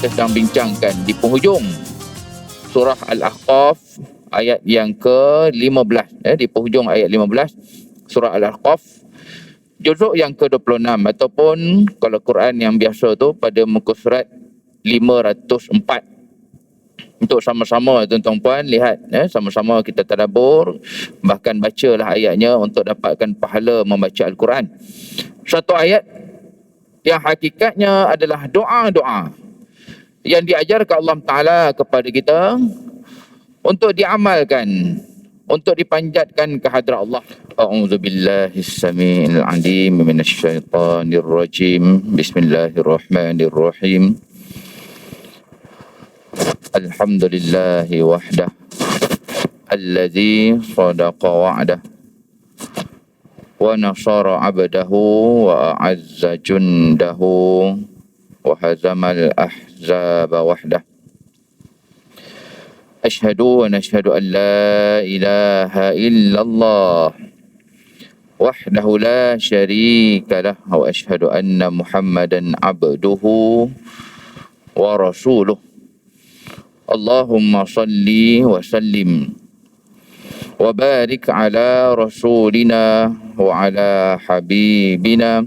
kita sedang bincangkan di penghujung surah Al-Ahqaf ayat yang ke-15, di penghujung ayat 15 surah Al-Ahqaf, juzuk yang ke-26 ataupun kalau Quran yang biasa tu pada muka surat 504. Untuk sama-sama tuan-tuan puan lihat, sama-sama kita tadabbur, bahkan bacalah ayatnya untuk dapatkan pahala membaca Al-Quran. Satu ayat yang hakikatnya adalah doa-doa yang diajarkan Allah Ta'ala kepada kita untuk diamalkan, untuk dipanjatkan ke hadrat Allah. A'udzubillahi samii'il 'aliim minasyaitonir rajim. Bismillahirrahmanirrahim. Alhamdulillahi wahdah alladzi sadaqa wa'dah wa nasara 'abdahu wa a'azza jundahu wa hazamal ahzaba wahdah. Ashhadu wa nashhadu an la ilaha illallah wahdahu la syarika lah wa ashhadu anna Muhammadan abduhu wa rasuluh. Allahumma salli wa sallim wa barik ala rasulina wa ala habibina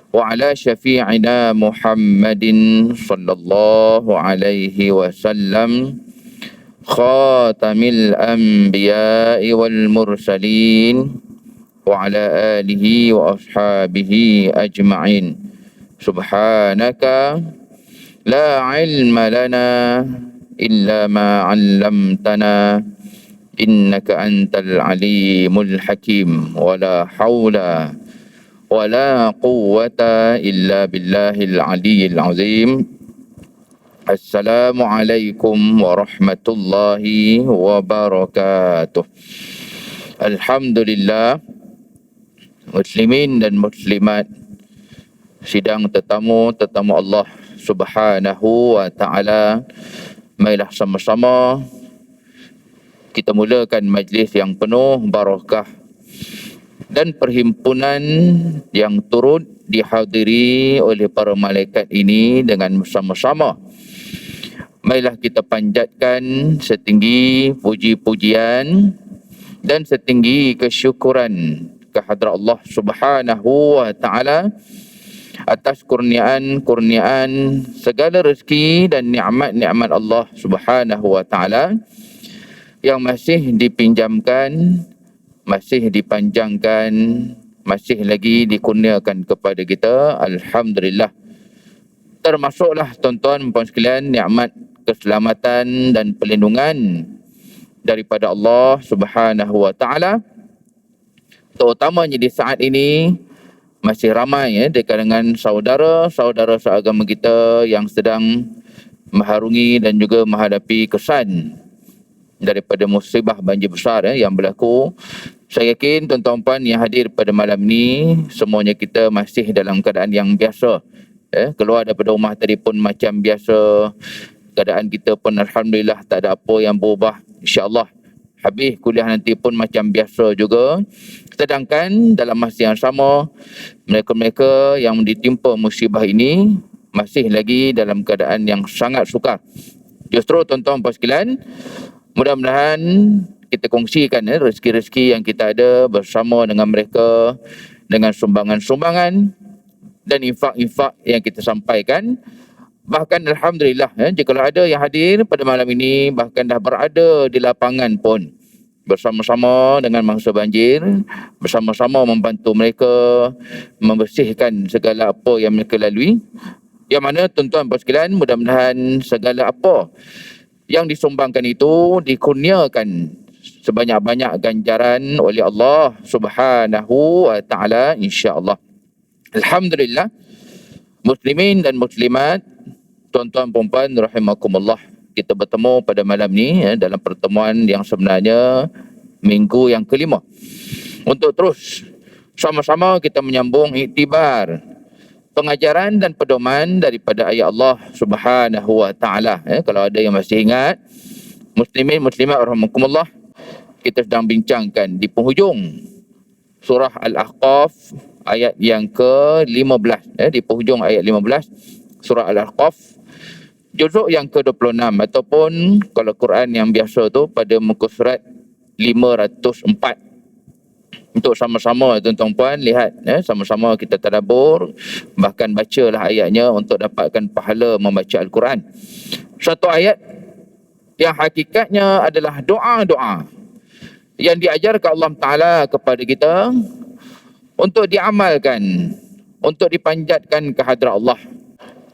wa ala syafi'ina Muhammadin sallallahu alaihi wasallam khatamil anbiya'i wal mursalin wa ala alihi wa ashabihi ajma'in. Subhanaka la ilma lana illa ma 'allamtana innaka antal alimul hakim wa la hawla wa la quwwata illa billahil aliyyil azim. Assalamualaikum warahmatullahi wabarakatuh. Alhamdulillah, muslimin dan muslimat, sidang tetamu Allah Subhanahu wa ta'ala, marilah sama-sama kita mulakan majlis yang penuh barakah dan perhimpunan yang turut dihadiri oleh para malaikat ini dengan bersama-sama. Marilah kita panjatkan setinggi puji-pujian dan setinggi kesyukuran kehadrat Allah Subhanahu wa ta'ala atas kurniaan segala rezeki dan nikmat-nikmat Allah Subhanahu wa ta'ala yang masih dipinjamkan, masih dipanjangkan, masih lagi dikurniakan kepada kita. Alhamdulillah. Termasuklah tuan-tuan puan sekalian nikmat keselamatan dan perlindungan daripada Allah Subhanahu wa ta'ala, terutamanya di saat ini masih ramai di kalangan saudara-saudara seagama kita yang sedang mengharungi dan juga menghadapi kesan daripada musibah banjir besar yang berlaku. Saya yakin tuan-tuan puan yang hadir pada malam ini, semuanya kita masih dalam keadaan yang biasa. Keluar daripada rumah tadi pun macam biasa. Keadaan kita pun alhamdulillah tak ada apa yang berubah. InsyaAllah habis kuliah nanti pun macam biasa juga. Sedangkan dalam masa yang sama, mereka-mereka yang ditimpa musibah ini masih lagi dalam keadaan yang sangat sukar. Justru tuan-tuan puan sekalian, mudah-mudahan kita kongsikan rezeki-rezeki yang kita ada bersama dengan mereka, dengan sumbangan-sumbangan dan infak-infak yang kita sampaikan. Bahkan alhamdulillah, jika ada yang hadir pada malam ini, bahkan dah berada di lapangan pun, bersama-sama dengan mangsa banjir, bersama-sama membantu mereka membersihkan segala apa yang mereka lalui. Yang mana tuan-tuan puan sekalian, mudah-mudahan segala apa yang disumbangkan itu dikurniakan sebanyak-banyak ganjaran oleh Allah Subhanahu wa ta'ala, insya-Allah. Alhamdulillah, muslimin dan muslimat, tuan-tuan perempuan rahimakumullah, kita bertemu pada malam ni dalam pertemuan yang sebenarnya minggu yang kelima untuk terus sama-sama kita menyambung iktibar pengajaran dan pedoman daripada ayat Allah Subhanahu wa ta'ala. Kalau ada yang masih ingat, muslimin muslimat rahimakumullah, kita sedang bincangkan di penghujung surah Al-Ahqaf ayat yang ke-15, di penghujung ayat 15 surah Al-Ahqaf, juzuk yang ke-26, ataupun kalau Quran yang biasa tu pada muka surat 504. Untuk sama-sama tuan-tuan puan lihat, sama-sama kita tadabbur, bahkan bacalah ayatnya untuk dapatkan pahala membaca Al-Quran. Satu ayat yang hakikatnya adalah doa-doa yang diajarkan Allah Ta'ala kepada kita untuk diamalkan, untuk dipanjatkan ke hadrat Allah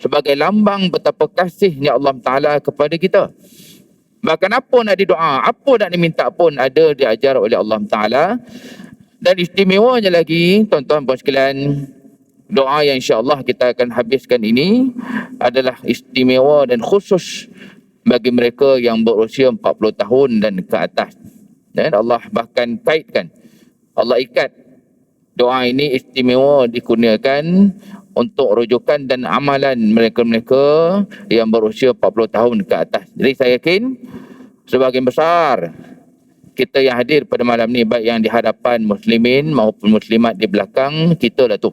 sebagai lambang betapa kasihnya Allah Ta'ala kepada kita. Bahkan apa nak didoa, apa nak diminta pun ada diajar oleh Allah Ta'ala. Dan istimewanya lagi, tuan-tuan puan sekalian, doa yang insya-Allah kita akan habiskan ini adalah istimewa dan khusus bagi mereka yang berusia 40 tahun dan ke atas. Dan Allah bahkan kaitkan, Allah ikat doa ini istimewa dikurniakan untuk rujukan dan amalan mereka-mereka yang berusia 40 tahun ke atas. Jadi saya yakin sebagian besar kita yang hadir pada malam ni, baik yang di hadapan muslimin maupun muslimat di belakang kita lah tu,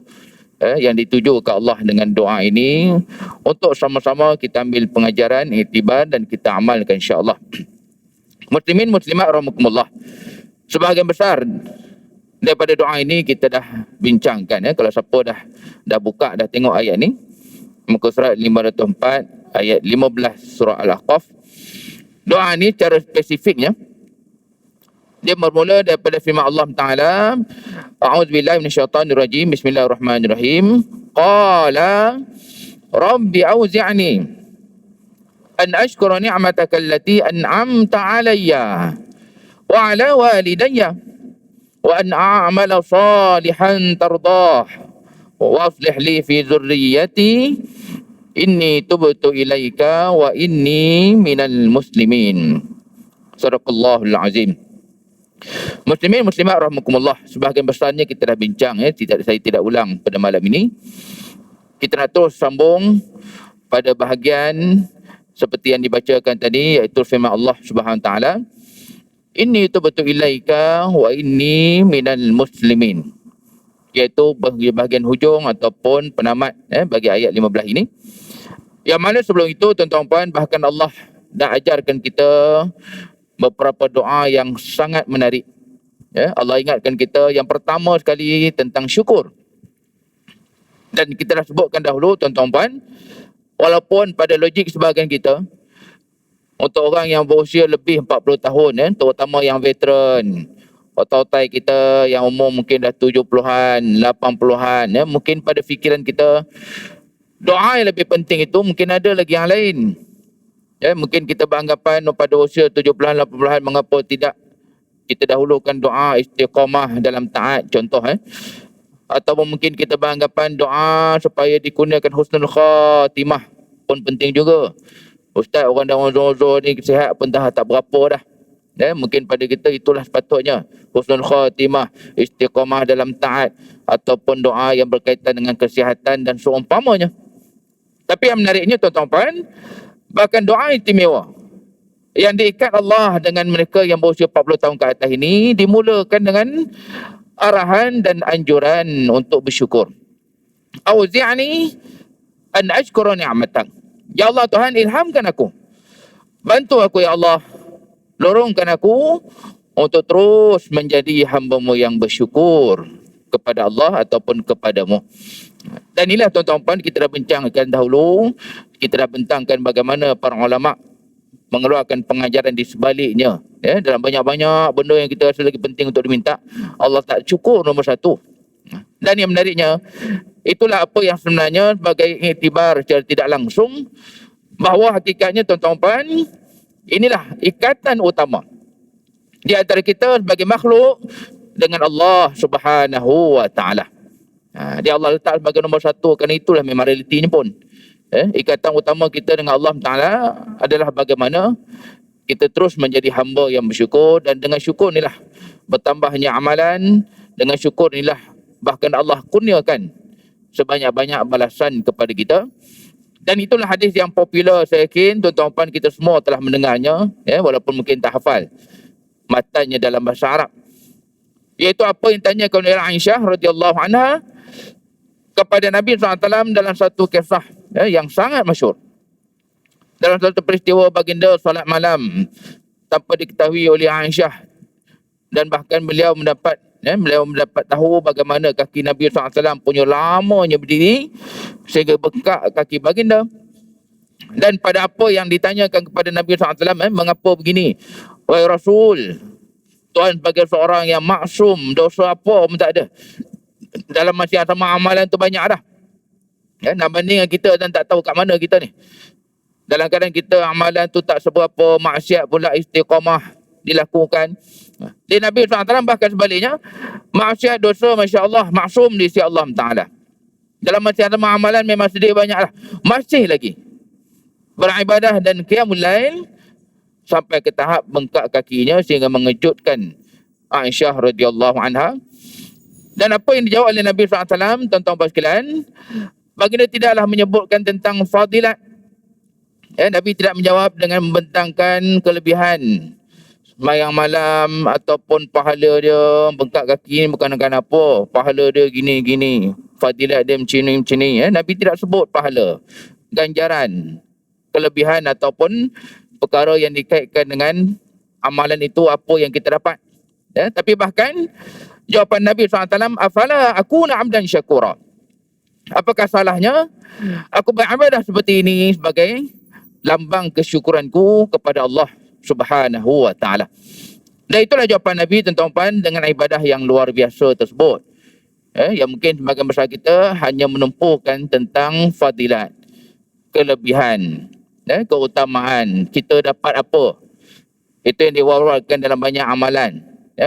yang dituju ke Allah dengan doa ini untuk sama-sama kita ambil pengajaran, iktibar dan kita amalkan insya-Allah. Muslimin muslimat rahimakumullah, sebahagian besar daripada doa ini kita dah bincangkan. Kalau siapa dah buka, dah tengok ayat ni, muka surat 504 ayat 15 surah Al-Ahqaf. Doa ni secara spesifiknya dia bermula daripada firman Allah Ta'ala, A'udzubillahi minasyaitanirrajim, Bismillahirrahmanirrahim. Qala Rabbi auzi'ni an ashkura ni'mataka allati an'amta alayya wa ala walidayya wa an a'mala salihan tardah wa aslih li fi dhurriyyati inni tubtu ilaika wa inni minal muslimin. Sadaqallahul azim. Muslimin muslimat rahimakumullah, sebahagian besarnya kita dah bincang, saya tidak ulang pada malam ini. Kita nak terus sambung pada bahagian seperti yang dibacakan tadi, iaitu firman Allah Subhanahu Wa Taala, inni tubtu ilaika wa inni minal muslimin, iaitu bahagian hujung ataupun penamat bagi ayat 15 ini. Yang mana sebelum itu tuan-tuan puan, bahkan Allah dah ajarkan kita beberapa doa yang sangat menarik. Allah ingatkan kita yang pertama sekali tentang syukur. Dan kita dah sebutkan dahulu tuan-tuan puan, walaupun pada logik sebahagian kita, untuk orang yang berusia lebih 40 tahun, terutama yang veteran, otai-otai kita yang umur mungkin dah 70-an, 80-an, mungkin pada fikiran kita doa yang lebih penting itu mungkin ada lagi yang lain. Mungkin kita beranggapan pada usia 70-an, 80-an, mengapa tidak kita dahulukan doa istiqamah dalam taat, contoh. Atau mungkin kita beranggapan doa supaya dikurniakan husnul khatimah pun penting juga. Ustaz, orang dah uzur-uzur ni sihat pun dah tak berapa dah. Mungkin pada kita itulah sepatutnya, husnul khatimah, istiqamah dalam taat, ataupun doa yang berkaitan dengan kesihatan dan seumpamanya. Tapi yang menariknya tuan-tuan puan, bahkan doa istimewa yang diikat Allah dengan mereka yang berusia 40 tahun ke atas ini dimulakan dengan arahan dan anjuran untuk bersyukur. Auzi'ni an ashkura ni'matak. Ya Allah Tuhan, ilhamkan aku, bantu aku ya Allah, lorongkan aku untuk terus menjadi hamba-Mu yang bersyukur kepada Allah ataupun kepadamu. Dan inilah tuan-tuan puan, kita dah bincangkan dahulu, kita dah bentangkan bagaimana para ulama mengeluarkan pengajaran di sebaliknya. Dalam banyak-banyak benda yang kita rasa lagi penting untuk diminta, Allah tak cukup nombor satu. Dan yang menariknya, itulah apa yang sebenarnya sebagai iktibar secara tidak langsung, bahawa hakikatnya tuan-tuan puan, inilah ikatan utama di antara kita sebagai makhluk dengan Allah Subhanahu Wa Taala. Dia Allah letak sebagai nombor satu, kerana itulah memang realitinya pun. Ikatan utama kita dengan Allah Ta'ala adalah bagaimana kita terus menjadi hamba yang bersyukur, dan dengan syukur inilah bertambahnya amalan, dengan syukur inilah bahkan Allah kurniakan sebanyak-banyak balasan kepada kita. Dan itulah hadis yang popular, saya yakin tuan-tuan puan kita semua telah mendengarnya, walaupun mungkin tak hafal matanya dalam bahasa Arab. Iaitu apa yang ditanyakan oleh Aisyah radhiyallahu anha, kepada Nabi SAW dalam satu kisah yang sangat masyhur. Dalam satu peristiwa baginda solat malam tanpa diketahui oleh Aisyah, dan bahkan beliau mendapat tahu bagaimana kaki Nabi SAW punya lamanya berdiri sehingga bekak kaki baginda. Dan pada apa yang ditanyakan kepada Nabi SAW, mengapa begini? Wahai Rasul, Tuhan sebagai seorang yang maksum, dosa apa pun tak ada. Dalam masa yang sama amalan tu banyak dah. Nak banding dengan kita dan tak tahu kat mana kita ni. Dalam keadaan kita amalan tu tak seberapa, maksiat pula istiqamah dilakukan. Di Nabi SAW bahkan sebaliknya, maksiat dosa Masya Allah maksum di sisi Allah Ta'ala. Dalam masa yang sama amalan memang sedih banyak lah. Masih lagi beribadah dan qiyamul lail sampai ke tahap bengkak kakinya sehingga mengejutkan Aisyah radhiyallahu anha. Dan apa yang dijawab oleh Nabi SAW, tuan-tuan sekalian, baginda tidaklah menyebutkan tentang fadilat. Nabi tidak menjawab dengan membentangkan kelebihan sembahyang malam ataupun pahala dia bengkak kaki ni bukan kerana apa, pahala dia gini-gini, fadilat dia macam ni. Nabi tidak sebut pahala, ganjaran, kelebihan ataupun perkara yang dikaitkan dengan amalan itu apa yang kita dapat. Tapi bahkan jawapan Nabi SAW, afala akuna abdan syakura. Apakah salahnya aku beribadah seperti ini sebagai lambang kesyukuranku kepada Allah Subhanahu wa Ta'ala. Dan itulah jawapan Nabi, tuan-tuan, dengan ibadah yang luar biasa tersebut. Yang mungkin sebagian besar kita hanya menumpukan tentang fadilat, kelebihan, keutamaan, kita dapat apa. Itu yang diwawarkan dalam banyak amalan.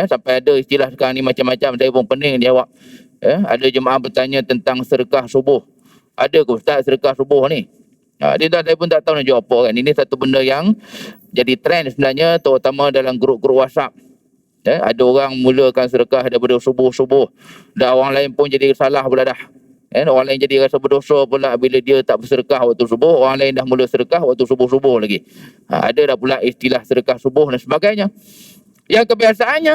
Sampai ada istilah sekarang ni macam-macam, saya pun pening jawab. Ada jemaah bertanya tentang sedekah subuh. Ada ke Ustaz sedekah subuh ni? Saya pun tak tahu nak jawab apa kan. Ini satu benda yang jadi trend sebenarnya, terutama dalam grup-grup WhatsApp. Ada orang mulakan sedekah daripada subuh-subuh. Dan orang lain pun jadi salah pula dah. Orang lain jadi rasa berdosa pula bila dia tak bersedekah waktu subuh. Orang lain dah mula sedekah waktu subuh-subuh lagi. Ada dah pula istilah sedekah subuh dan sebagainya. Yang kebiasaannya,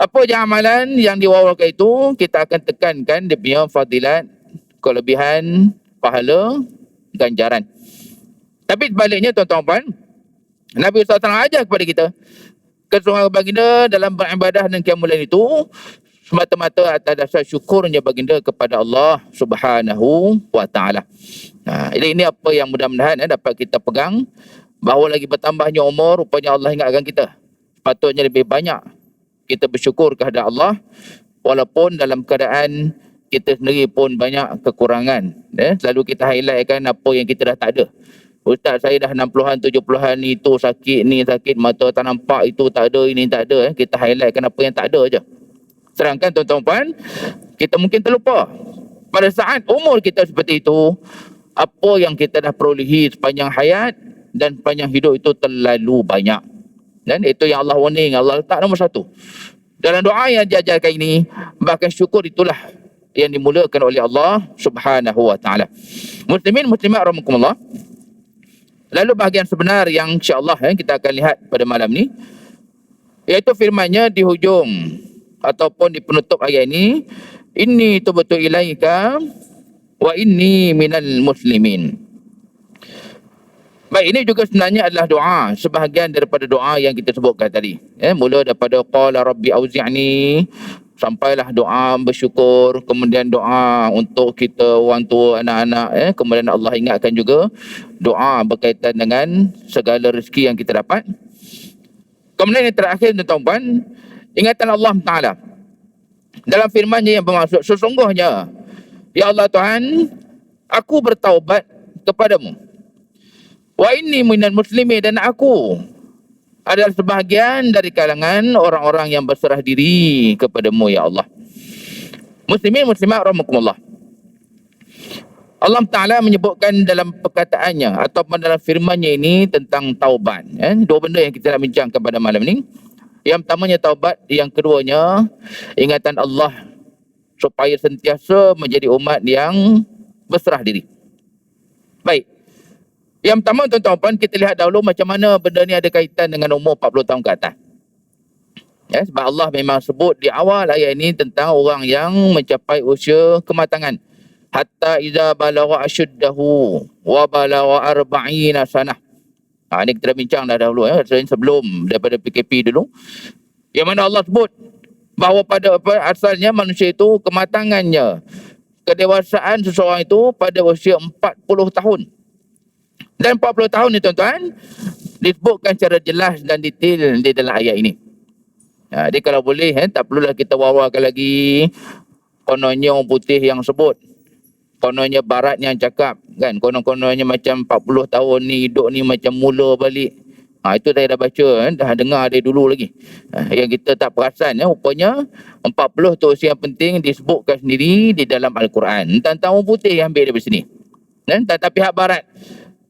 apa je amalan yang diwawarkan itu, kita akan tekankan dia punya fadilat, kelebihan, pahala, ganjaran. Tapi sebaliknya tuan-tuan, Nabi SAW ajar kepada kita, kesungguhan baginda dalam beribadah dan qiyamul lail itu semata-mata atas dasar syukurnya baginda kepada Allah Subhanahu wa Ta'ala. Ini apa yang mudah-mudahan dapat kita pegang, bahawa lagi bertambahnya umur, rupanya Allah ingatkan kita. Sepatutnya lebih banyak kita bersyukur kepada Allah, walaupun dalam keadaan kita sendiri pun banyak kekurangan. Selalu kita highlightkan apa yang kita dah tak ada. Ustaz, saya dah 60-an, 70-an, itu sakit, ni sakit, mata tak nampak, itu tak ada, ini tak ada. Kita highlightkan apa yang tak ada je. Sedangkan tuan-tuan, kita mungkin terlupa. Pada saat umur kita seperti itu, apa yang kita dah perolehi sepanjang hayat dan sepanjang hidup itu terlalu banyak. Dan itu yang Allah warning, Allah letak nombor satu. Dalam doa yang diajarkan ini, bahkan syukur itulah yang dimulakan oleh Allah Subhanahu wa Ta'ala. Muslimin, muslimat rahmatullah. Lalu bahagian sebenar yang insya-Allah kita akan lihat pada malam ni, iaitu firman-Nya di hujung ataupun di penutup ayat ini, inni tubtu ilaika wa inni minal muslimin. Baik, ini juga sebenarnya adalah doa, sebahagian daripada doa yang kita sebutkan tadi. Mula daripada qala rabbi auzi'ni, sampailah doa bersyukur, kemudian doa untuk kita orang tua, anak-anak, kemudian Allah ingatkan juga doa berkaitan dengan segala rezeki yang kita dapat. Kemudian yang terakhir tuan-tuan, ingatan Allah Ta'ala dalam firman-Nya yang bermaksud, sesungguhnya ya Allah Tuhan, aku bertaubat kepadamu. Wa inni minal muslimin, dan aku adalah sebahagian dari kalangan orang-orang yang berserah diri kepadamu ya Allah. Muslimin muslimat rahmatullah. Allah Ta'ala menyebutkan dalam perkataannya ataupun dalam firman-Nya ini tentang taubat. Dua benda yang kita nak bincangkan pada malam ini. Yang pertamanya taubat, yang keduanya ingatan Allah supaya sentiasa menjadi umat yang berserah diri. Baik. Yang pertama tuan-tuan, kita lihat dahulu macam mana benda ni ada kaitan dengan umur 40 tahun ke atas. Sebab Allah memang sebut di awal ayat ini tentang orang yang mencapai usia kematangan. hatta idza balagha asyuddahu wa balagha 40 sanah. Ini kita dah bincang dah dahulu sebelum daripada PKP dulu, yang mana Allah sebut bahawa pada asalnya manusia itu kematangannya, kedewasaan seseorang itu pada usia 40 tahun. Dan 40 tahun ni tuan-tuan disebutkan secara jelas dan detail di dalam ayat ini. Jadi kalau boleh tak perlulah kita wawarkan lagi kononnya orang putih yang sebut, kononnya barat yang cakap kan, konon-kononnya macam 40 tahun ni hidup ni macam mula balik. Itu saya dah baca, dah dengar dari dulu lagi. Yang kita tak perasan rupanya 40 tu usia yang penting disebutkan sendiri di dalam Al-Quran. Tentang orang putih yang ambil daripada sini. Dan tentang pihak barat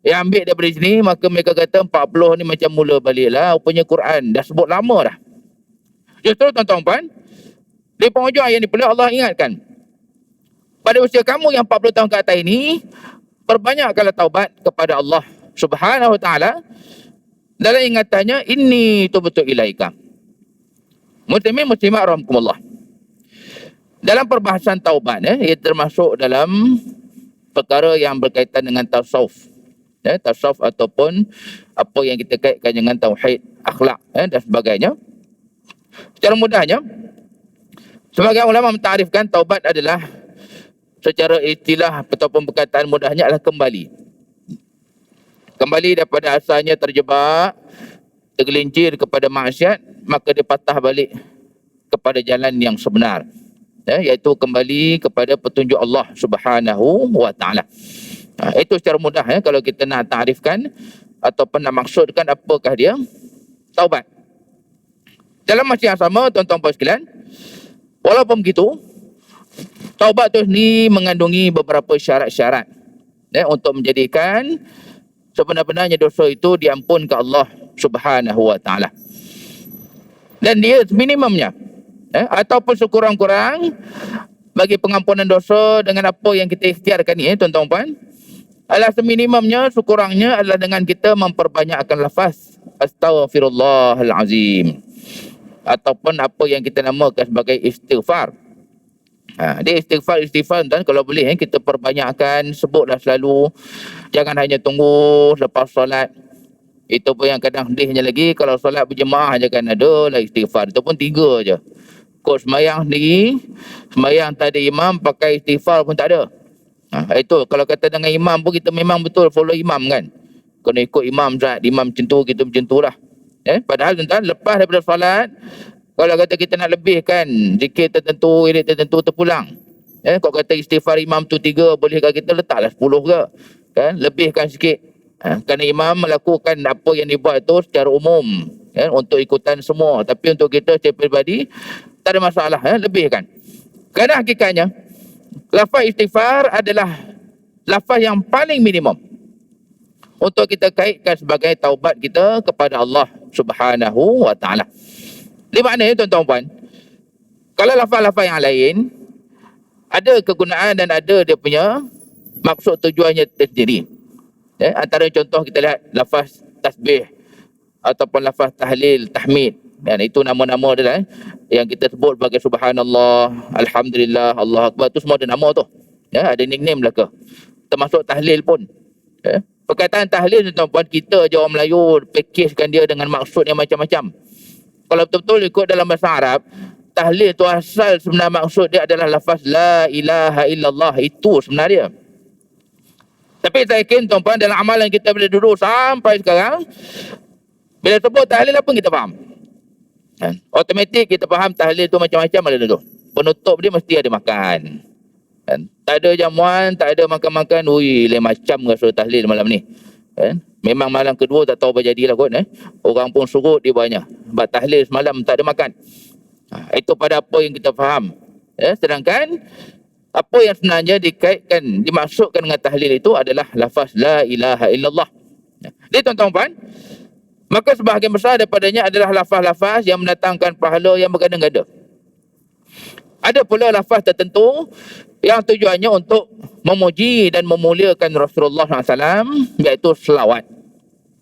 yang ambil daripada sini, maka mereka kata 40 ni macam mula balik lah. Rupanya Quran dah sebut lama dah. Justru tuan-tuan, di penghujung ayat ni pula Allah ingatkan, pada usia kamu yang 40 tahun ke atas ini, perbanyakkanlah taubat kepada Allah Subhanahu Wa Taala. Dalam ingatannya, inni tubtu ilaika. Muslimin muslimat rahmatullah. Dalam perbahasan taubat, ia termasuk dalam perkara yang berkaitan dengan tasawuf. Tasawuf ataupun apa yang kita kaitkan dengan tauhid, akhlak dan sebagainya. Secara mudahnya, sebagai ulama mentarifkan taubat adalah, secara istilah ataupun perkataan mudahnya, adalah kembali daripada asalnya terjebak, tergelincir kepada maksiat, maka dia patah balik kepada jalan yang sebenar, iaitu kembali kepada petunjuk Allah Subhanahu Wa Taala. Itu secara mudah kalau kita nak tarifkan ataupun nak maksudkan apakah dia taubat. Dalam masa yang sama, tuan-tuan puan sekalian, walaupun begitu, taubat tu ni mengandungi beberapa syarat-syarat untuk menjadikan sebenar-benarnya dosa itu diampunkan Allah Subhanahu Wa Taala. Dan dia minimumnya ataupun sekurang-kurang bagi pengampunan dosa dengan apa yang kita ikhtiarkan ni, tuan-tuan puan, adalah seminimumnya, sekurangnya adalah dengan kita memperbanyakkan lafaz Astaghfirullahalazim, ataupun apa yang kita namakan sebagai istighfar. Dia istighfar dan kalau boleh kita perbanyakkan, sebutlah selalu. Jangan hanya tunggu lepas solat. Itu pun yang kadang sedihnya lagi, kalau solat berjemaah je kan ada lah istighfar. Itu pun 3 je. Kau semayang sendiri, semayang tak ada imam, pakai istighfar pun tak ada. Itu kalau kata dengan imam pun kita memang betul follow imam kan. Kena ikut imam Zat, imam macam tu, kita macam tu lah. Padahal tuan-tuan, lepas daripada solat, kalau kata kita nak lebihkan zikir tertentu, irit tertentu, terpulang. Kalau kata istighfar imam tu 3, bolehkah kita letaklah 10 ke? Kan? Lebihkan sikit. Kerana imam melakukan apa yang dibuat itu secara umum, untuk ikutan semua. Tapi untuk kita secara peribadi, tak ada masalah, lebihkan. Kerana hakikatnya, lafaz istighfar adalah lafaz yang paling minimum untuk kita kaitkan sebagai taubat kita kepada Allah Subhanahu Wa Taala. Di maknanya tuan-tuan puan, kalau lafaz-lafaz yang lain ada kegunaan dan ada dia punya maksud tujuannya tersendiri. Antara contoh kita lihat lafaz tasbih ataupun lafaz tahlil, tahmid. Dan itu nama-nama dia yang kita sebut sebagai subhanallah, alhamdulillah, Allah Akbar, tu semua ada nama tu. Ada nickname belaka. Termasuk tahlil pun. Perkataan tahlil tuan-tuan, kita je orang Melayu package dia dengan maksud yang macam-macam. Kalau betul-betul ikut dalam bahasa Arab, tahlil tu asal sebenar maksud dia adalah lafaz la ilaha illallah. Itu sebenarnya. Tapi saya yakin tuan-tuan, dalam amalan kita bila dulu sampai sekarang, bila sebut tahlil apa kita faham? Automatik kita faham tahlil tu macam-macam ada dulu. Penutup dia mesti ada makan. Tak ada jamuan, tak ada makan-makan. Ui, lain macam rasa tahlil malam ni. Memang malam kedua tak tahu apa jadilah kot. Orang pun surut dia banyak. Sebab tahlil semalam tak ada makan. Itu pada apa yang kita faham. Sedangkan apa yang sebenarnya dikaitkan, dimaksudkan dengan tahlil itu adalah lafaz la ilaha illallah. Jadi tuan-tuan puan, maka sebahagian besar daripadanya adalah lafaz-lafaz yang mendatangkan pahala yang berganda-ganda. Ada pula lafaz tertentu yang tujuannya untuk memuji dan memuliakan Rasulullah SAW, iaitu selawat.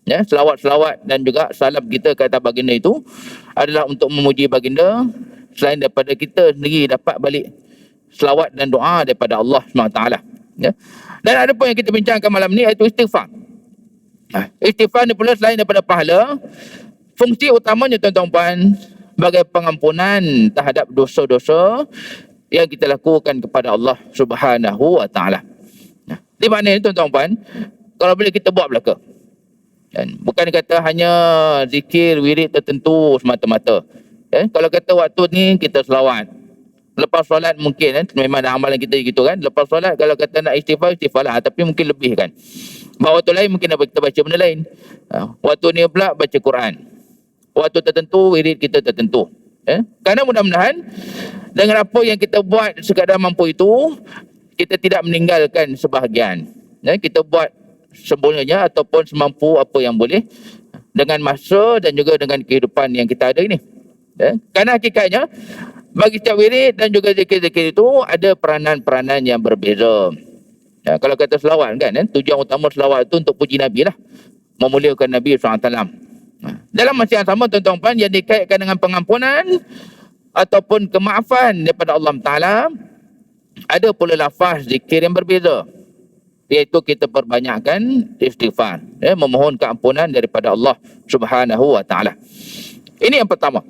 Selawat-selawat dan juga salam kita ke atas baginda itu adalah untuk memuji baginda, selain daripada kita sendiri dapat balik selawat dan doa daripada Allah SWT. Ya. Dan ada pun yang kita bincangkan malam ni iaitu istighfar. Istighfar ni pula selain daripada pahala, fungsi utamanya tuan-tuan puan sebagai pengampunan terhadap dosa-dosa yang kita lakukan kepada Allah Subhanahu wa taala. Di mana ni tuan-tuan puan, kalau boleh kita buat belaka. Dan bukan kata hanya zikir wirid tertentu semata-mata. Kalau kata waktu ni kita selawat. Lepas solat mungkin memang ada amalan kita gitu kan. Lepas solat kalau kata nak istighfar, istighfar lah, tapi mungkin lebih kan. Waktu lain mungkin kita baca benda lain. Waktu ni pula baca Quran. Waktu tertentu wirid kita tertentu. Kerana mudah-mudahan dengan apa yang kita buat sekadar mampu itu, kita tidak meninggalkan sebahagian. Kita buat sebenarnya ataupun semampu apa yang boleh dengan masa dan juga dengan kehidupan yang kita ada ini. Kerana hakikatnya bagi setiap wirid dan juga zikir-zikir itu ada peranan-peranan yang berbeza. Kalau kata selawat kan, tujuan utama selawat itu untuk puji Nabi lah, memuliakan Nabi SAW. Dalam masa yang sama tuan-tuan puan, yang dikaitkan dengan pengampunan ataupun kemaafan daripada Allah Ta'ala, ada pula lafaz zikir yang berbeza, iaitu kita perbanyakkan istighfar, memohon keampunan daripada Allah Subhanahu wa taala. Ini yang pertama.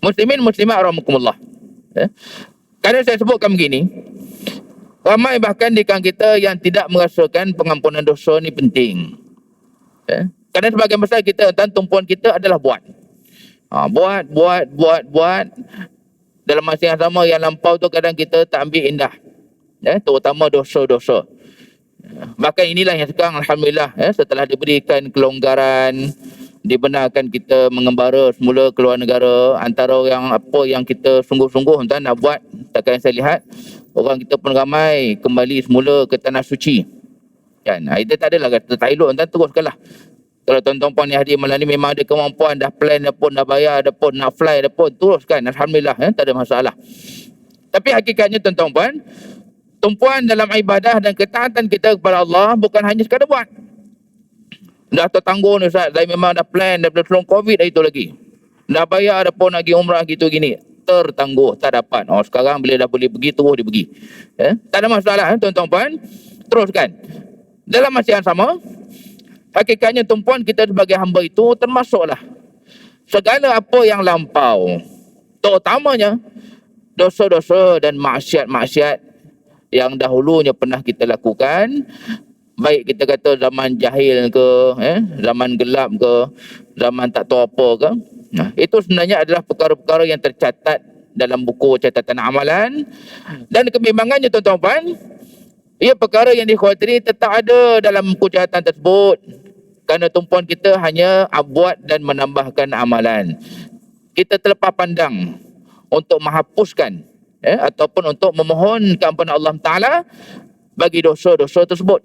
Muslimin muslimat rahimakumullah. Kerana saya sebutkan begini, ramai bahkan di kalangan kita yang tidak merasakan pengampunan dosa ni penting. Kerana sebagian besar kita dan tumpuan kita adalah buat. Buat. Dalam masa yang sama yang lampau tu kadang kita tak ambil indah. Terutama dosa-dosa. Bahkan inilah yang sekarang alhamdulillah setelah diberikan kelonggaran, dibenarkan kita mengembara semula keluar negara, antara yang kita sungguh-sungguh tuan nak buat, takkan saya lihat orang kita pun ramai kembali semula ke tanah suci kan. Itu tak adalah kata tak elok tuan, teruskanlah. Kalau tuan-tuan puan yang hadir malam ni memang ada kemampuan, dah plan dah pun, dah bayar dah pun, nak fly dah pun, teruskan, alhamdulillah, tak ada masalah. Tapi hakikatnya tuan-tuan puan, tumpuan dalam ibadah dan ketaatan kita kepada Allah bukan hanya sekadar buat. Dah tertanggung ni Ustaz, saya memang dah plan daripada sebelum Covid dah itu lagi. Dah bayar dah pun lagi umrah gitu gini. Tertangguh, tak dapat. Sekarang bila dah boleh pergi, terus dia pergi. Tak ada masalah tuan-tuan puan. Teruskan. Dalam masa yang sama, hakikatnya tumpuan kita sebagai hamba itu termasuklah segala apa yang lampau. Terutamanya dosa-dosa dan maksiat-maksiat yang dahulunya pernah kita lakukan, baik kita kata zaman jahil ke, zaman gelap ke, zaman tak tahu apa ke. Itu sebenarnya adalah perkara-perkara yang tercatat dalam buku catatan amalan. Dan kebimbangannya tuan-tuan puan, ia perkara yang dikhawatiri tetap ada dalam buku catatan tersebut. Kerana tumpuan kita hanya buat dan menambahkan amalan. Kita terlepas pandang untuk menghapuskan ataupun untuk memohon keampunan Allah Ta'ala bagi dosa-dosa tersebut.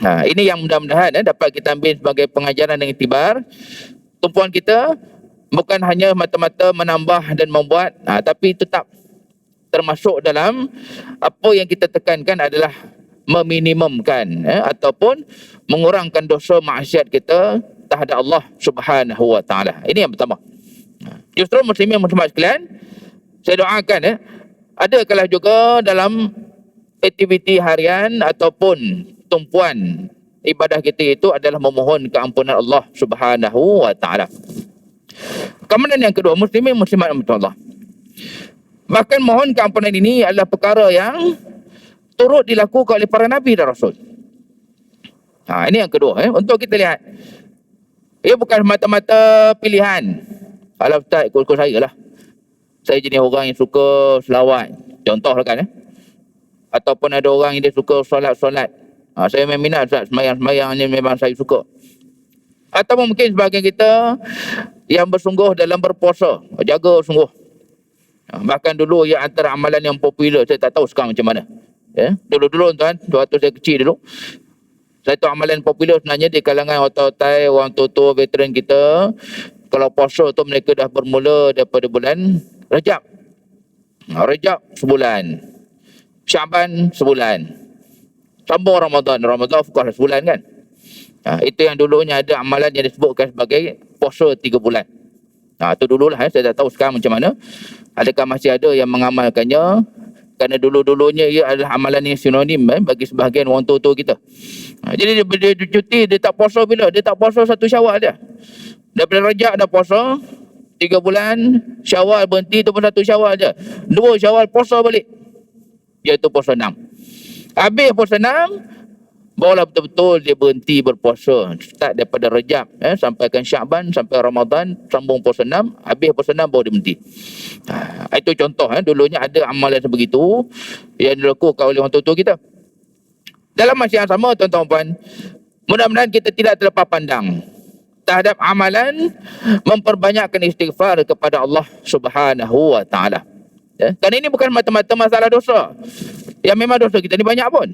Ini yang mudah-mudahan dapat kita ambil sebagai pengajaran dan iktibar. Tumpuan kita bukan hanya mata-mata menambah dan membuat, tapi tetap termasuk dalam apa yang kita tekankan adalah meminimumkan ataupun mengurangkan dosa maksiat kita terhadap Allah Subhanahu wa taala. Ini yang pertama. Justru muslimin muslimat sekalian, saya doakan ada kalah juga dalam aktiviti harian ataupun tumpuan ibadah kita itu adalah memohon keampunan Allah Subhanahu wa taala. Kemudian yang kedua, muslimin muslimat Allah. Bahkan mohon keampunan ini adalah perkara yang turut dilakukan oleh para nabi dan rasul. Ini yang kedua, untuk kita lihat. Ia bukan semata-mata pilihan. Kalau Ustaz ikut saya lah. Saya jenis orang yang suka selawat. Contohlah kan. Ataupun ada orang yang dia suka solat-solat. Saya memang minat Ustaz, semayang-semayang ni memang saya suka. Atau mungkin sebahagian kita yang bersungguh dalam berpuasa, jaga sungguh. Bahkan dulu yang antara amalan yang popular, saya tak tahu sekarang macam mana. Dulu-dulu tuan, waktu saya kecil dulu, saya tahu amalan popular sebenarnya di kalangan otai-otai, orang tua-tua, veteran kita. Kalau puasa tu mereka dah bermula daripada bulan Rajab. Rajab sebulan, Syaban sebulan, sambung Ramadan of course sebulan kan. Itu yang dulunya ada amalan yang disebutkan sebagai puasa 3 bulan. Itu dululah, saya tak tahu sekarang macam mana. Adakah masih ada yang mengamalkannya? Kerana dulu-dulunya ia adalah amalan yang sinonim bagi sebahagian orang tua-tua kita. Jadi dia cuti, dia tak puasa bila? Dia tak puasa 1 Syawal dia. Daripada Rajab dah puasa 3 bulan, Syawal berhenti tu pun 1 Syawal je. 2 Syawal puasa balik, iaitu puasa 6. Habis puasa 6, barulah betul-betul dia berhenti berpuasa. Start daripada Rajab sampaikan Syaban, sampai Ramadan, sambung puasa 6, habis puasa 6 baru dia berhenti. Itu contoh. Dulunya ada amalan sebegitu yang dilakukan oleh orang tua-tua kita. Dalam masa yang sama, tuan-tuan puan, mudah-mudahan kita tidak terlepas pandang terhadap amalan memperbanyakkan istighfar kepada Allah Subhanahu wa taala. Kerana ini bukan mata-mata masalah dosa. Yang memang dosa kita ni banyak pun.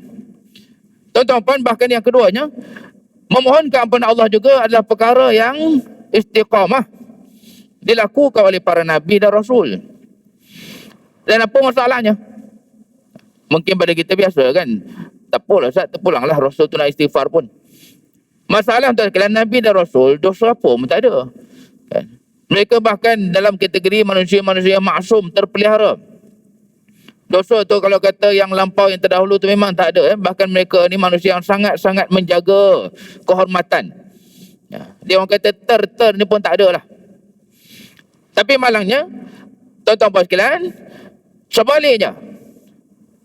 Tuan-tuan puan, bahkan yang keduanya, memohon keampunan Allah juga adalah perkara yang istiqamah dilakukan oleh para nabi dan rasul. Dan apa masalahnya? Mungkin pada kita biasa kan, tak apalah Ustaz, terpulanglah rasul tu nak istighfar pun. Masalah untuk sekalian nabi dan rasul, dosa apa pun tak ada. Mereka bahkan dalam kategori manusia-manusia yang maksum, terpelihara. Dosa tu kalau kata yang lampau, yang terdahulu tu memang tak ada. Bahkan mereka ni manusia yang sangat-sangat menjaga kehormatan. Dia orang kata ter ni pun tak ada lah. Tapi malangnya, tuan-tuan puan sekalian, sebaliknya,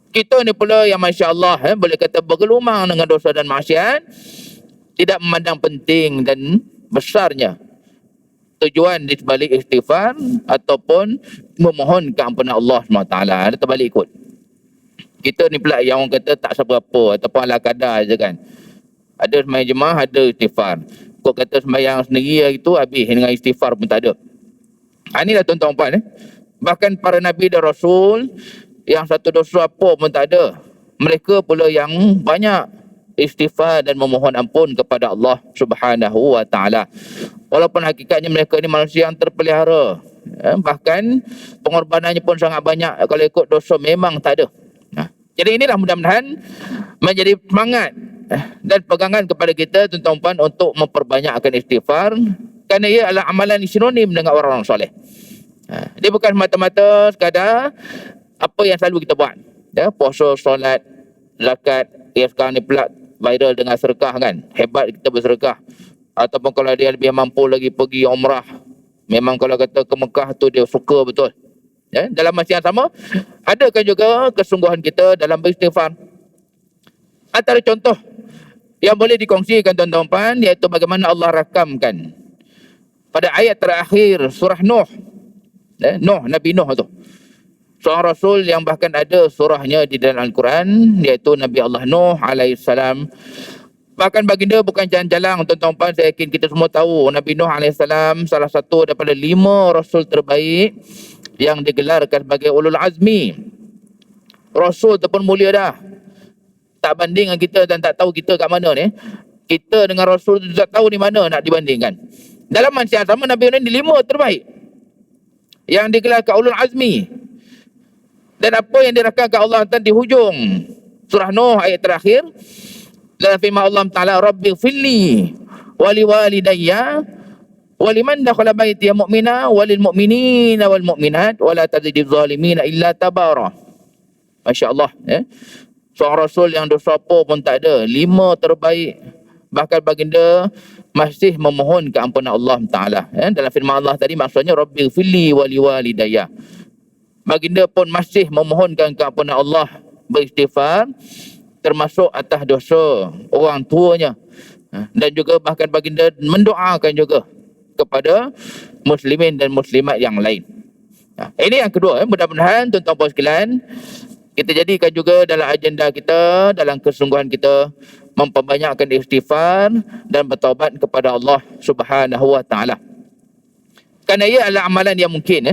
kita ni pula yang Masya Allah boleh kata bergelumang dengan dosa dan maksiat, tidak memandang penting dan besarnya tujuan di sebalik istighfar ataupun memohon keampunan Allah SWT. Ada terbalik ikut. Kita ni pula yang orang kata tak seberapa ataupun ala kadar je kan. Ada sembahyang jemaah, ada istighfar. Kau kata sembahyang sendiri itu habis dengan istighfar pun tak ada. Inilah tuan-tuan puan. Bahkan para nabi dan rasul yang satu dosa apa pun tak ada, mereka pula yang banyak istighfar dan memohon ampun kepada Allah Subhanahu wa taala. Walaupun hakikatnya mereka ni manusia yang terpelihara, bahkan pengorbanannya pun sangat banyak. Kalau ikut dosa memang tak ada. Jadi inilah mudah-mudahan menjadi semangat dan pegangan kepada kita tuan-tuan puan untuk memperbanyakkan istighfar, kerana ia adalah amalan sinonim dengan orang-orang soleh. Dia bukan mata-mata sekadar apa yang selalu kita buat. Puasa, solat, zakat. Sekarang ni pula viral dengan sedekah kan. Hebat kita bersedekah. Ataupun kalau dia lebih mampu lagi pergi umrah. Memang kalau kata ke Mekah tu dia suka betul. Dalam masa yang sama, adakah juga kesungguhan kita dalam beristighfar. Antara contoh yang boleh dikongsikan tuan-tuan puan, iaitu bagaimana Allah rakamkan pada ayat terakhir surah Nuh. Nuh, Nabi Nuh tu, seorang rasul yang bahkan ada surahnya di dalam Al-Quran, iaitu Nabi Allah Nuh alaihissalam. Bahkan baginda bukan jalan-jalan tuan-tuan puan. Saya yakin kita semua tahu Nabi Nuh alaihissalam salah satu daripada 5 rasul terbaik yang digelarkan sebagai ulul azmi. Rasul tu pun mulia dah. Tak banding dengan kita dan tak tahu kita kat mana ni. Kita dengan rasul tu tak tahu di mana nak dibandingkan. Dalam masa yang sama, Nabi Nuh ni 5 terbaik yang digelarkan ulul azmi. Dan apa yang dirakamkan Allah Ta'ala di hujung surah Nuh ayat terakhir, dalam firman Allah Ta'ala, Rabbi fili wali walidayya waliman dakhala baitiya mu'mina walil mu'minina wal mu'minat wala tazidiz zalimina illa tabara. Masya Allah. Seorang rasul yang dosa apa pun tak ada, 5 terbaik. Bahkan baginda masih memohon keampunan Allah Ta'ala. Dalam firman Allah tadi maksudnya Rabbi fili wali walidayya. Baginda pun masih memohonkan keampunan Allah, beristighfar, termasuk atas dosa orang tuanya. Dan juga bahkan baginda mendoakan juga kepada muslimin dan muslimat yang lain. Ini yang kedua. Mudah-mudahan tuan-tuan puan sekalian, kita jadikan juga dalam agenda kita, dalam kesungguhan kita, memperbanyakkan istighfar dan bertaubat kepada Allah Subhanahu wa taala. Kerana ia adalah amalan yang mungkin.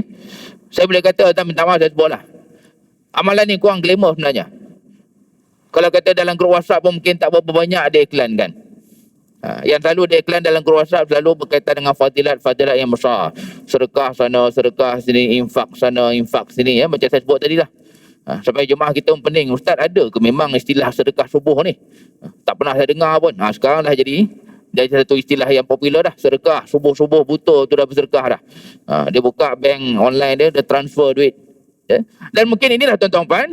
Saya boleh kata, tak minta maaf saya sebutlah, amalan ni kurang glamour sebenarnya. Kalau kata dalam grup WhatsApp pun mungkin tak berapa banyak ada iklan kan. Yang selalu ada iklan dalam grup WhatsApp selalu berkaitan dengan fadilat yang besar. Sedekah sana, sedekah sini, infak sana, infak sini. Macam saya sebut tadi lah. Sampai jemaah kita pun pening, Ustaz ada ke memang istilah sedekah subuh ni? Tak pernah saya dengar pun. Sekarang dah jadi satu istilah yang popular dah. Sedekah subuh-subuh buta tu dah bersedekah dah. Dia buka bank online dia transfer duit. Ya. Dan mungkin inilah tuan-tuan puan,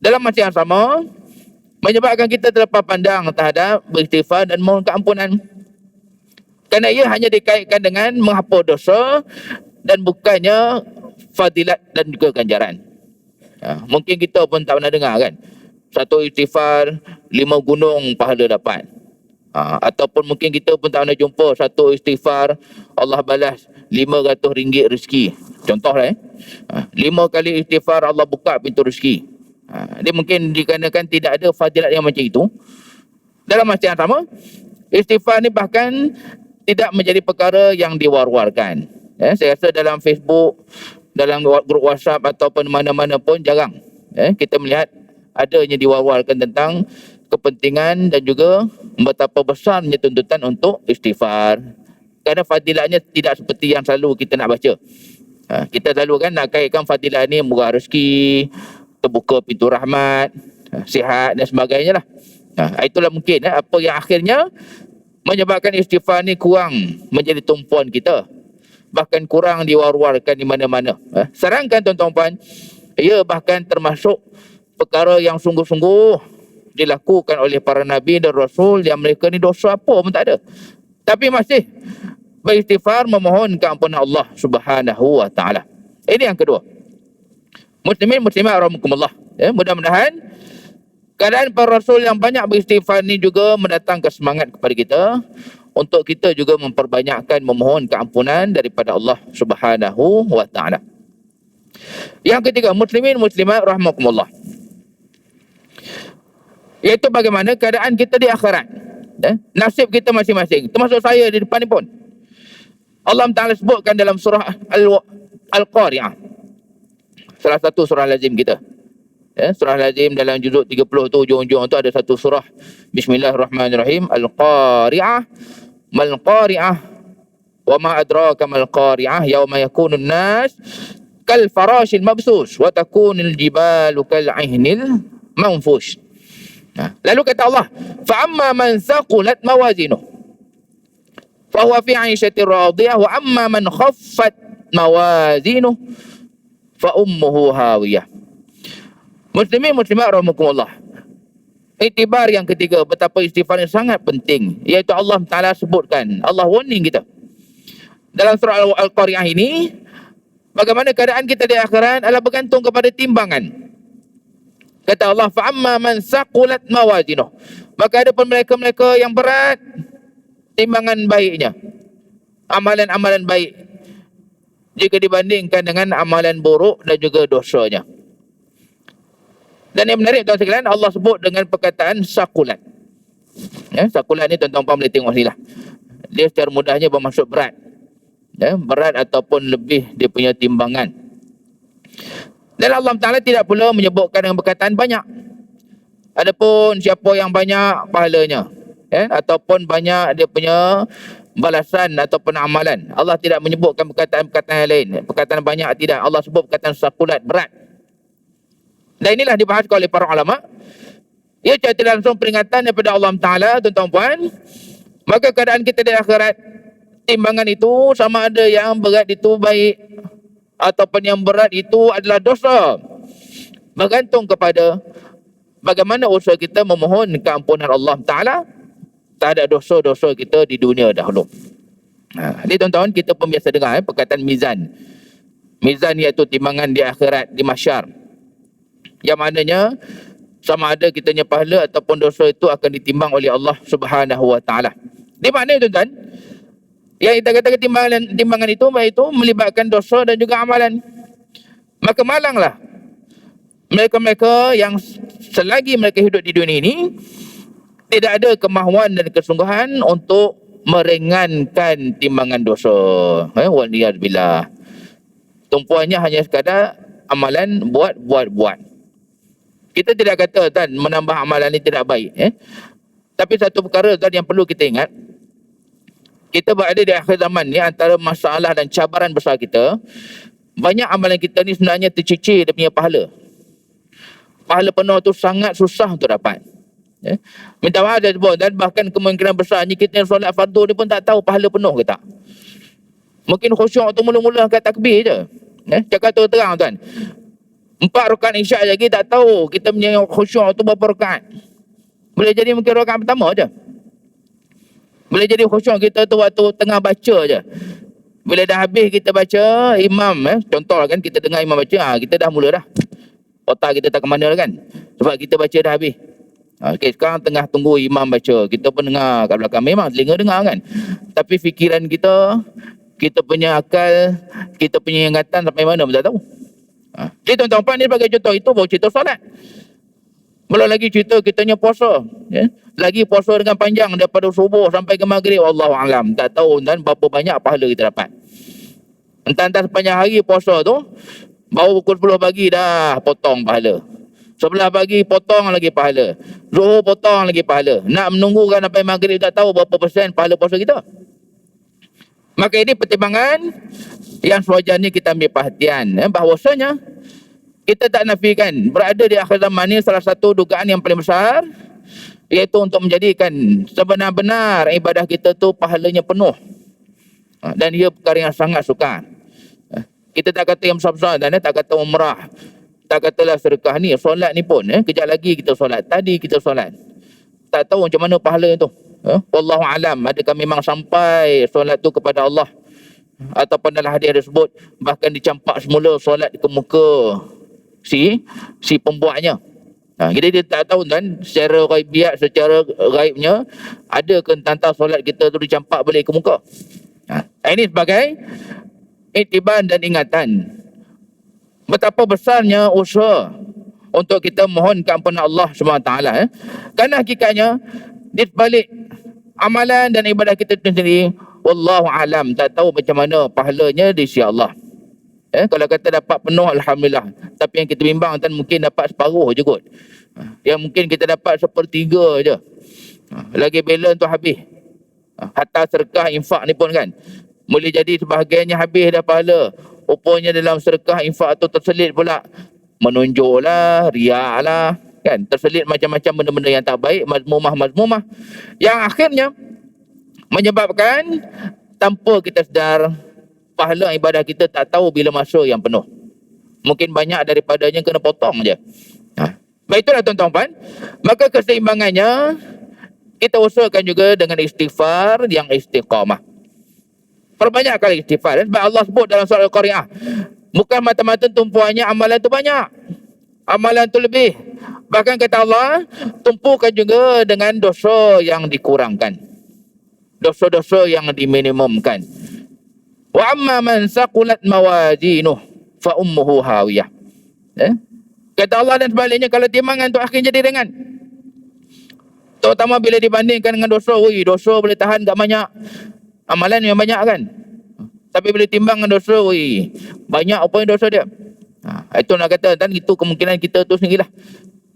dalam masa yang sama menyebabkan kita terlepas pandang terhadap beristighfar dan mohon keampunan. Kerana ia hanya dikaitkan dengan menghapus dosa dan bukannya fadilat dan juga ganjaran. Mungkin kita pun tak pernah dengar kan, satu istighfar 5 gunung pahala dapat. Ataupun mungkin kita pun tak pernah jumpa satu istighfar Allah balas RM500 rezeki. Contohlah 5 kali istighfar Allah buka pintu rezeki. Dia mungkin dikarenakan tidak ada fadilat yang macam itu. Dalam masa yang sama, istighfar ni bahkan tidak menjadi perkara yang diwar-warkan. Saya rasa dalam Facebook, dalam grup WhatsApp ataupun mana-mana pun jarang kita melihat adanya diwar-warkan tentang kepentingan dan juga betapa besarnya tuntutan untuk istighfar. Kerana fadilatnya tidak seperti yang selalu kita nak baca. Kita selalu kan nak kaitkan fadilat ni murah rezeki, terbuka pintu rahmat, sihat dan sebagainya lah. Itulah mungkin apa yang akhirnya menyebabkan istighfar ni kurang menjadi tumpuan kita, bahkan kurang diwar-warkan di mana-mana. Serangkan tuan-tuan puan, ia bahkan termasuk perkara yang sungguh-sungguh dilakukan oleh para nabi dan rasul yang mereka ni dosa apa pun tak ada, tapi masih beristighfar memohon keampunan Allah Subhanahu wa taala. Ini yang kedua. Muslimin muslimat rahimakumullah. Mudah-mudahan keadaan para rasul yang banyak beristighfar ni juga mendatangkan semangat kepada kita untuk kita juga memperbanyakkan memohon keampunan daripada Allah Subhanahu wa taala. Yang ketiga, muslimin muslimat rahimakumullah, iaitu bagaimana keadaan kita di akhirat. Nasib kita masing-masing, termasuk saya di depan ni pun. Allah Ta'ala sebutkan dalam surah Al-Qari'ah, salah satu surah lazim kita. Surah lazim dalam juzuk 30 tu, ujung-ujung tu ada satu surah, Bismillahirrahmanirrahim, Al-Qari'ah, Mal-Qari'ah, wa ma adraka mal-Qari'ah, yawma yakunun nas kal farashil mabsus, wa takunil jibalu kal ihnil manfush. Lalu kata Allah, fa'amma man thaqulat mawazinuh fahuwa fi 'ishatin radiyah, wa amma man khaffat mawazinuh fa ummuhu hawiyah. Muslimin muslimat rahimakumullah, iktibar yang ketiga betapa istighfar ini sangat penting, iaitu Allah Ta'ala sebutkan, Allah warning kita dalam surah Al-Qari'ah ini, bagaimana keadaan kita di akhirat adalah bergantung kepada timbangan. Kata Allah, fa'amma man saqulat mawazinuh, maka ada pun mereka-mereka yang berat timbangan baiknya, amalan-amalan baik, jika dibandingkan dengan amalan buruk dan juga dosanya. Dan yang menarik tuan sekalian, Allah sebut dengan perkataan sakulat. Sakulat ni tuan-tuan boleh tengok sini lah. Dia secara mudahnya bermaksud berat. Berat ataupun lebih dia punya timbangan. Dan Allah Ta'ala tidak pula menyebutkan dengan perkataan banyak. Adapun siapa yang banyak pahalanya, ataupun banyak dia punya balasan ataupun amalan, Allah tidak menyebutkan perkataan-perkataan yang lain. Perkataan banyak tidak. Allah sebut perkataan sakulat, berat. Dan inilah dibahas oleh para ulama. Ia tidak langsung peringatan daripada Allah Ta'ala, tuan-tuan puan. Maka keadaan kita di akhirat, timbangan itu sama ada yang berat itu baik ataupun yang berat itu adalah dosa, bergantung kepada bagaimana usaha kita memohon keampunan Allah Ta'ala terhadap dosa-dosa kita di dunia dahulu. Jadi tuan-tuan, kita pun biasa dengar perkataan mizan. Mizan iaitu timbangan di akhirat, di mahsyar, yang maknanya sama ada kitanya pahala ataupun dosa itu akan ditimbang oleh Allah Subhanahu wa taala. Di mana tuan-tuan? Yang kita katakan timbangan itu iaitu melibatkan dosa dan juga amalan. Maka malanglah mereka-mereka yang selagi mereka hidup di dunia ini tidak ada kemahuan dan kesungguhan untuk meringankan timbangan dosa. Waliyadzubillah. Tumpuannya hanya sekadar amalan buat. Kita tidak kata tuan menambah amalan ini tidak baik. Tapi satu perkara tuan yang perlu kita ingat, kita berada di akhir zaman ni, antara masalah dan cabaran besar kita, banyak amalan kita ni sebenarnya tercicir dia punya pahala. Pahala penuh tu sangat susah untuk dapat. Minta maaf saya sebut, dan bahkan kemungkinan besarnya kita yang solat fardu ni pun tak tahu pahala penuh ke tak. Mungkin khusyuk tu mula-mula kat takbir je. Cakap terang tuan. 4 rakaat isyak lagi tak tahu kita punya khusyuk tu berapa rakaat. Boleh jadi mungkin rakaat pertama je. Boleh jadi khusyuk kita tu waktu tengah baca je. Bila dah habis kita baca, imam contoh kan kita dengar imam baca, kita dah mula dah. Otak kita tak ke mana dah kan. Sebab kita baca dah habis. Okey, sekarang tengah tunggu imam baca. Kita pun dengar kat belakang. Memang telinga dengar kan. Tapi fikiran kita, kita punya akal, kita punya ingatan sampai mana pun tak tahu. Jadi tuan-tuan ni sebagai contoh, itu baru cerita solat. Belum lagi cerita kitanya puasa. Lagi puasa dengan panjang daripada subuh sampai ke maghrib. Wallahualam. Tak tahu dan berapa banyak pahala kita dapat. Entah-entah sepanjang hari puasa tu, baru pukul 10 pagi dah potong pahala. 11 pagi potong lagi pahala. Zuhur potong lagi pahala. Nak menunggu kan sampai maghrib tak tahu berapa persen pahala puasa kita. Maka ini pertimbangan yang sewajarnya kita ambil perhatian. Bahawasanya kita tak nafikan berada di akhir zaman ini salah satu dugaan yang paling besar, iaitu untuk menjadikan sebenar-benar ibadah kita tu pahalanya penuh. Dan ia perkara yang sangat sukar. Kita tak kata yang besar-besar dan tak kata umrah, tak katalah sedekah ni, solat ni pun kejap lagi kita solat, tadi kita solat. Tak tahu macam mana pahala tu. Wallahu alam, adakah memang sampai solat tu kepada Allah ataupun dalam hadis tersebut bahkan dicampak semula solat ke muka si pembuatnya. Jadi dia tak tahu kan secara ghaibiat, secara gaibnya ada ke tentang solat kita tu dicampak balik ke muka. Ini sebagai iktibar dan ingatan betapa besarnya usaha untuk kita mohon keampunan Allah SWT. Kerana hakikatnya di balik amalan dan ibadah kita sendiri, wallahu alam, tak tahu macam mana pahalanya di sisi Allah. Kalau kata dapat penuh, alhamdulillah. Tapi yang kita bimbang kan mungkin dapat separuh je kot. Yang mungkin kita dapat 1/3 je. Lagi balance tu habis. Hatta sedekah infak ni pun kan, boleh jadi sebahagiannya habis dah pahala. Rupanya dalam sedekah infak tu terselit pula menunjuk lah, riak lah kan, terselit macam-macam benda-benda yang tak baik, mazmumah yang akhirnya menyebabkan tanpa kita sedar pahala ibadah kita tak tahu bila masa yang penuh. Mungkin banyak daripadanya kena potong je. Baik, itulah tuan-tuan. Maka keseimbangannya kita usahakan juga dengan istighfar yang istiqamah. Perbanyak kali istighfar. Sebab Allah sebut dalam surah Al-Qari'ah, bukan mata-mata tumpuannya amalan tu banyak, amalan tu lebih. Bahkan kata Allah, tumpukan juga dengan dosa yang dikurangkan, dosa-dosa yang diminimumkan. Wa amma man saqulat mawazinuh fa ummuhu hawiyah. Kata Allah, dan sebaliknya kalau timbangan tu akhirnya jadi ringan, terutama bila dibandingkan dengan dosa. Dosa boleh tahan tak banyak, amalan yang banyak kan. Tapi bila timbang dengan dosa, banyak apa yang dosa dia. Itu nak kata, dan itu kemungkinan kita tu sendirilah.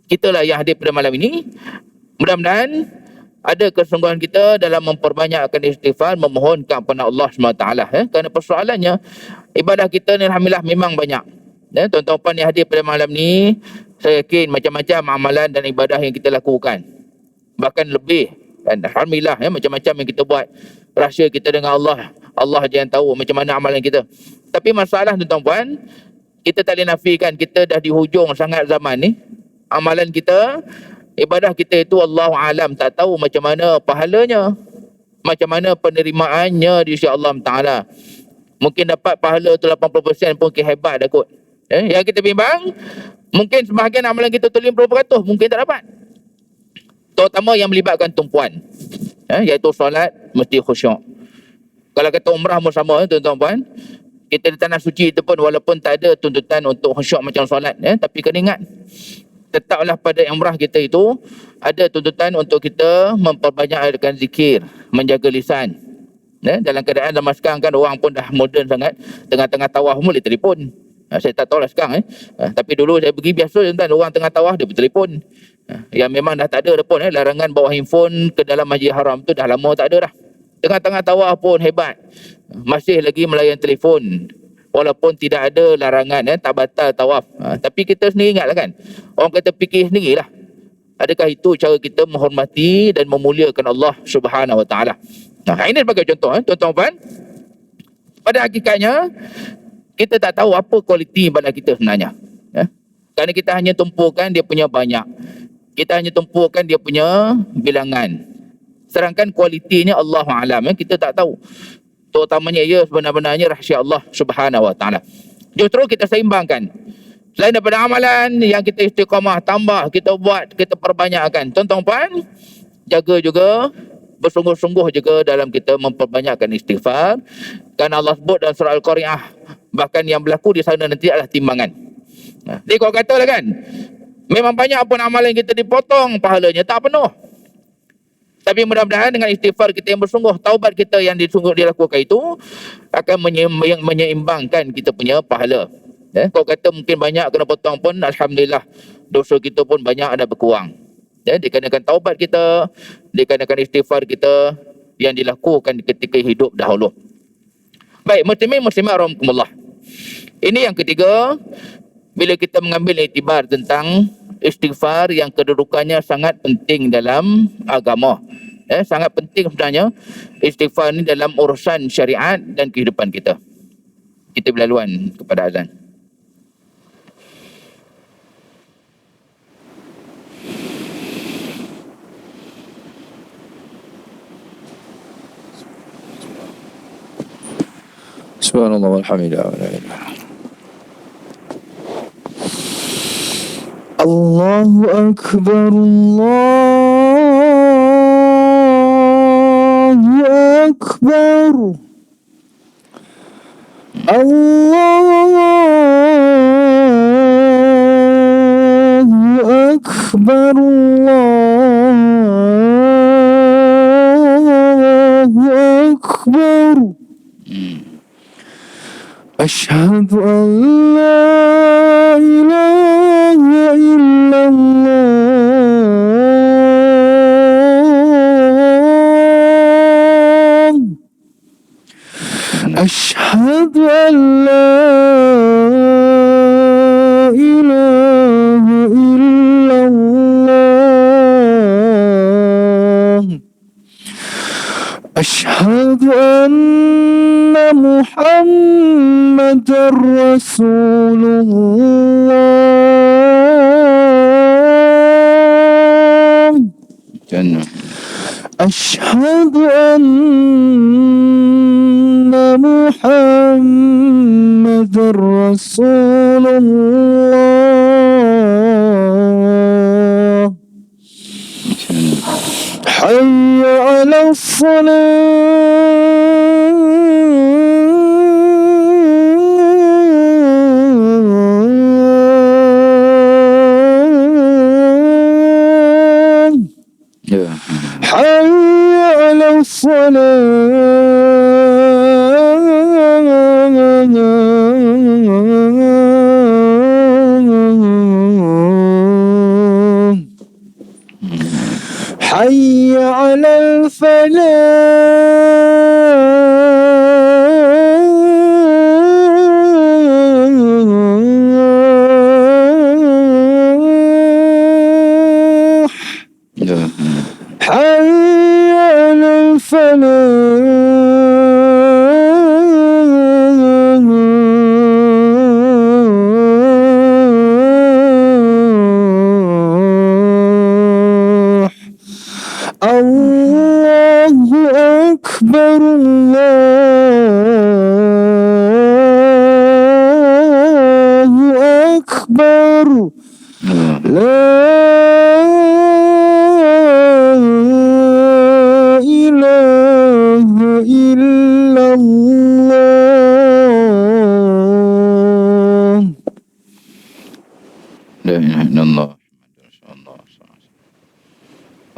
Kita lah yang hadir pada malam ini. Mudah-mudahan ada kesungguhan kita dalam memperbanyakkan istighfar, memohon keampunan Allah SWT. Kerana persoalannya, ibadah kita ni alhamdulillah memang banyak. Tuan-tuan yang hadir pada malam ni, saya yakin macam-macam amalan dan ibadah yang kita lakukan. Bahkan lebih. Dan alhamdulillah macam-macam yang kita buat. Rahsia kita dengan Allah, Allah je yang tahu macam mana amalan kita. Tapi masalah tuan-tuan, kita tak boleh nafikan kita dah di hujung sangat zaman ni. Amalan kita, ibadah kita itu Allahu alam, tak tahu macam mana pahalanya, macam mana penerimaannya di sisi Allah Ta'ala. Mungkin dapat pahala tu 80% pun hebat dah kot. Yang kita bimbang, mungkin sebahagian amalan kita tu 50% mungkin tak dapat. Terutama yang melibatkan tumpuan, iaitu solat mesti khusyuk. Kalau kata umrah pun sama tuan-tuan, kita di tanah suci itu pun walaupun tak ada tuntutan untuk khusyuk macam solat, tapi kena ingat, tetaplah pada umrah kita itu ada tuntutan untuk kita memperbanyakkan zikir, menjaga lisan. Dalam keadaan zaman sekarang kan orang pun dah moden sangat, tengah-tengah tawaf boleh telefon. Saya tak tahulah sekarang tapi dulu saya pergi biasa tuan, orang tengah tawaf dia bertelefon. Yang memang dah tak ada dah pun larangan bawa handphone ke dalam Masjid Haram tu dah lama tak ada dah. Tengah-tengah tawaf pun hebat, masih lagi melayan telefon. Walaupun tidak ada larangan, tak batal tawaf. Tapi kita sendiri ingatlah kan, orang kata fikir sendirilah. Adakah itu cara kita menghormati dan memuliakan Allah Subhanahu Wa Taala? Ini sebagai contoh, tuan-tuan. Pada hakikatnya kita tak tahu apa kualiti ibadah kita sebenarnya. Kerana kita hanya tumpukan dia punya banyak. Kita hanya tumpukan dia punya bilangan. Sedangkan kualitinya Allah Alam, kita tak tahu. Terutamanya ia sebenar-benarnya rahsia Allah Subhanahu Wa Taala. Justru kita seimbangkan. Selain daripada amalan yang kita istiqamah, tambah, kita buat, kita perbanyakkan. Tuan-tuan puan, jaga juga, bersungguh-sungguh juga dalam kita memperbanyakkan istighfar. Kerana Allah sebut dalam surah Al-Qari'ah, bahkan yang berlaku di sana nanti adalah timbangan. Jadi kau katalah kan, memang banyak pun amalan kita dipotong pahalanya, tak penuh. Tapi mudah-mudahan dengan istighfar kita yang bersungguh, taubat kita yang disungguh dilakukan itu akan menyeimbangkan kita punya pahala. Kau kata mungkin banyak kena potong pun, alhamdulillah dosa kita pun banyak ada berkurang. Dikarenakan taubat kita, dikarenakan istighfar kita yang dilakukan ketika hidup dahulu. Baik, muslimin muslimat rahimakumullah. Ini yang ketiga, bila kita mengambil iktibar tentang istighfar yang kedudukannya sangat penting dalam agama. Sangat penting sebenarnya istighfar ini dalam urusan syariat dan kehidupan kita. Kita berlaluan kepada azan. Subhanallah walhamdulillah wa la ilaha. Allahu Akbar, Allahu Akbar, Allahu Akbar, Allahu Akbar. Asyhadu an la ilaha illallah. Asyhadu an la ilaha illallah. Asyhadu anna Muhammadar Rasulullah. Jannah. Asyhadu anna Muhammadar Rasulullah. Hayya 'ala salat. Hayya 'ala salat. Hayya 'alal falah. Hayya 'alal falah. Allahu Akbar, Allahu Akbar. La ilaha illallah. La ilaha illallah.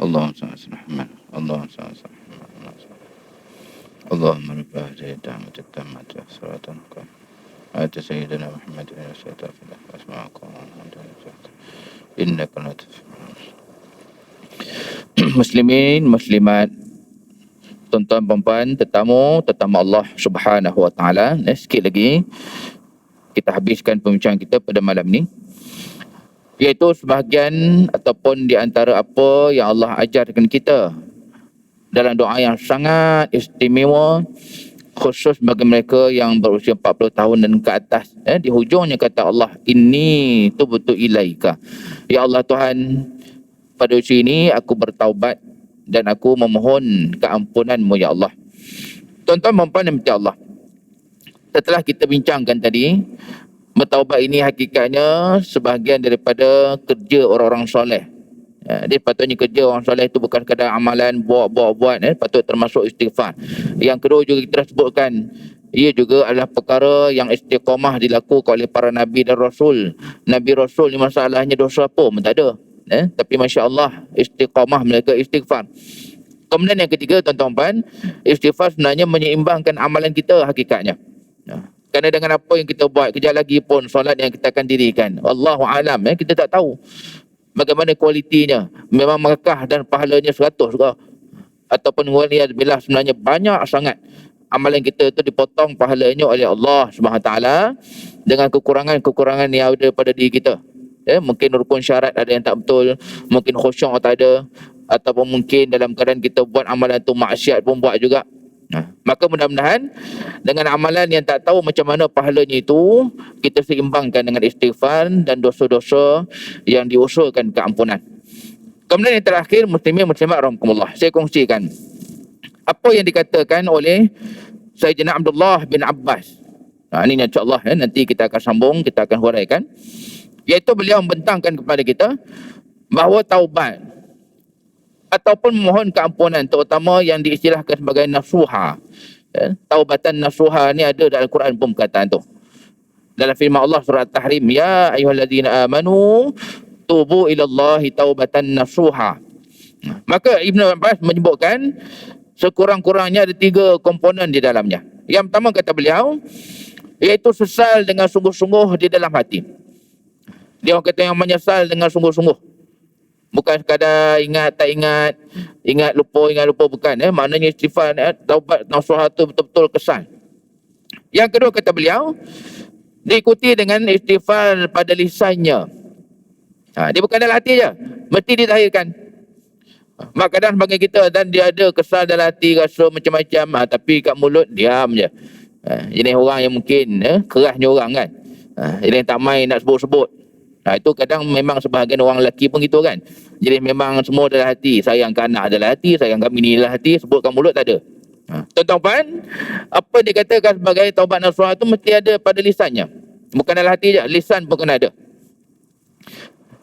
Allahumma salli ala Muhammad. Allahumma salli ala Muhammad. Allahumma rabba hadhihi ad-da'wati at-tammati was-salatu Ati Sayyidina Muhammad wa sallallahu alaihi wa sallam. Innaka la Muslimin, muslimat, tuan-tuan perempuan, tetamu Allah Subhanahu Wa Taala. Sikit lagi kita habiskan pembincangan kita pada malam ni, iaitu sebahagian ataupun di antara apa yang Allah ajarkan kita dalam doa yang sangat istimewa khusus bagi mereka yang berusia 40 tahun dan ke atas. Di hujungnya kata Allah, inni tubtu ilaika. Ya Allah Tuhan, pada usia ini aku bertaubat dan aku memohon keampunan-Mu ya Allah. Tuan-tuan dan puan yang Allah, setelah kita bincangkan tadi, bertaubat ini hakikatnya sebahagian daripada kerja orang-orang soleh. Dia patutnya kerja orang soleh itu bukan sekadar amalan buat, patut termasuk istighfar. Yang kedua juga kita sebutkan, ia juga adalah perkara yang istiqamah dilakukan oleh para Nabi dan Rasul. Nabi Rasul ni masalahnya dosa apa pun tak ada. Tapi Masya Allah, istiqamah mereka istighfar. Kemudian yang ketiga, tuan-tuan, istighfar sebenarnya menyeimbangkan amalan kita hakikatnya. Kerana dengan apa yang kita buat, kejap lagi pun solat yang kita akan dirikan, Allahu alam, kita tak tahu bagaimana kualitinya. Memang mekah dan pahalanya 100 ke, ataupun waliyadzubillah sebenarnya banyak sangat amalan kita itu dipotong pahalanya oleh Allah SWT dengan kekurangan-kekurangan yang ada pada diri kita. Mungkin rukun syarat ada yang tak betul, mungkin khusyuk tak ada, ataupun mungkin dalam keadaan kita buat amalan tu maksiat pun buat juga. Maka mudah-mudahan dengan amalan yang tak tahu macam mana pahalanya itu, kita seimbangkan dengan istighfar dan dosa-dosa yang diusulkan keampunan. Kemudian yang terakhir, muslimin muslimat rahmatullah, saya kongsikan apa yang dikatakan oleh Sayyidina Abdullah bin Abbas. Ini insya-Allah nanti kita akan sambung, kita akan huraikan, iaitu beliau membentangkan kepada kita bahawa taubat ataupun memohon keampunan, terutama yang diistilahkan sebagai nasuha. Taubatan nasuha ni ada dalam Al-Quran pun perkataan tu. Dalam firman Allah surah Tahrim, ya ayyuhallazina amanu tubu ilallahi taubatan nasuha. Maka Ibn Abbas menyebutkan sekurang-kurangnya ada 3 komponen di dalamnya. Yang pertama kata beliau, iaitu sesal dengan sungguh-sungguh di dalam hati. Dia orang kata yang menyesal dengan sungguh-sungguh. Bukan sekadar ingat tak ingat, ingat lupa bukan. Maknanya istighfar, taubat nasuha tu betul-betul kesal. Yang kedua kata beliau, diikuti dengan istighfar pada lisannya. Dia bukan dalam hati je, mesti ditahirkan. Mak kadang bagi kita dan dia ada kesal dalam hati, rasa macam-macam, tapi kat mulut diam je. Jenis orang yang mungkin kerasnya orang kan. Jenis tak main nak sebut-sebut. Itu kadang memang sebahagian orang lelaki pun gitu kan. Jadi memang semua dalam hati, sayang ke anak dalam hati, sayang kami ni dalam hati, sebutkan mulut tak ada. Tuan-tuan, apa dikatakan sebagai taubat nasuha tu mesti ada pada lisannya. Bukan dalam hati je, lisan pun kena ada.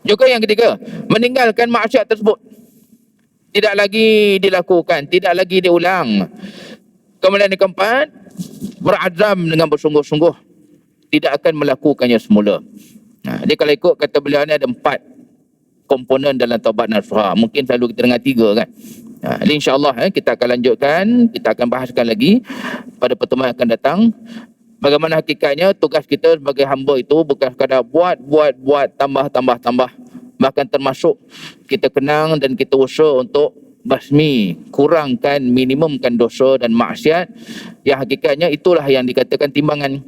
Juga yang ketiga, meninggalkan maksiat tersebut. Tidak lagi dilakukan, tidak lagi diulang. Kemudian yang keempat, berazam dengan bersungguh-sungguh tidak akan melakukannya semula. Dia kalau ikut kata beliau ni ada 4 komponen dalam taubat nasuha. Mungkin selalu kita dengar 3 kan. Jadi insyaAllah kita akan lanjutkan, kita akan bahaskan lagi pada pertemuan yang akan datang. Bagaimana hakikatnya tugas kita sebagai hamba itu bukan sekadar buat, tambah. Bahkan termasuk kita kenang dan kita usaha untuk basmi, kurangkan, minimumkan dosa dan maksiat. Yang hakikatnya itulah yang dikatakan timbangan.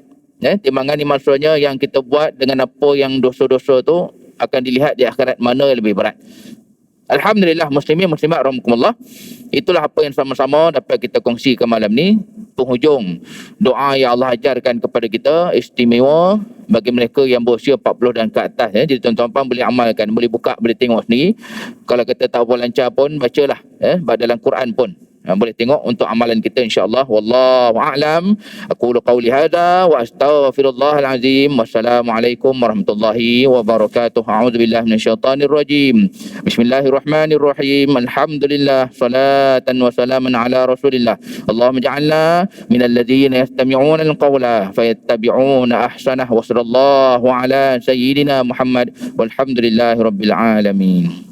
Timbangan ni maksudnya yang kita buat dengan apa yang dosa-dosa tu akan dilihat di akhirat mana yang lebih berat. Alhamdulillah muslimin muslimat rahmatullah. Itulah apa yang sama-sama dapat kita kongsikan malam ni. Penghujung doa yang Allah ajarkan kepada kita istimewa bagi mereka yang berusia 40 dan ke atas. Jadi tuan-tuan boleh amalkan, boleh buka, boleh tengok sendiri. Kalau kita tak boleh lancar pun bacalah dalam Quran pun. Boleh tengok untuk amalan kita insya-Allah. Wallahu a'lam. Aqulu qawli hadza wa astaghfirullahal azim. Wassalamualaikum warahmatullahi wabarakatuh. A'udzubillahi minasyaitonir rajim. Bismillahirrahmanirrahim. Alhamdulillah salatan wa salaman ala Rasulillah. Allahumma ij'alna minal ladzina yastami'una al-qawla fayattabi'una ahsanah. Wa sallallahu ala sayyidina Muhammad walhamdulillahi rabbil alamin.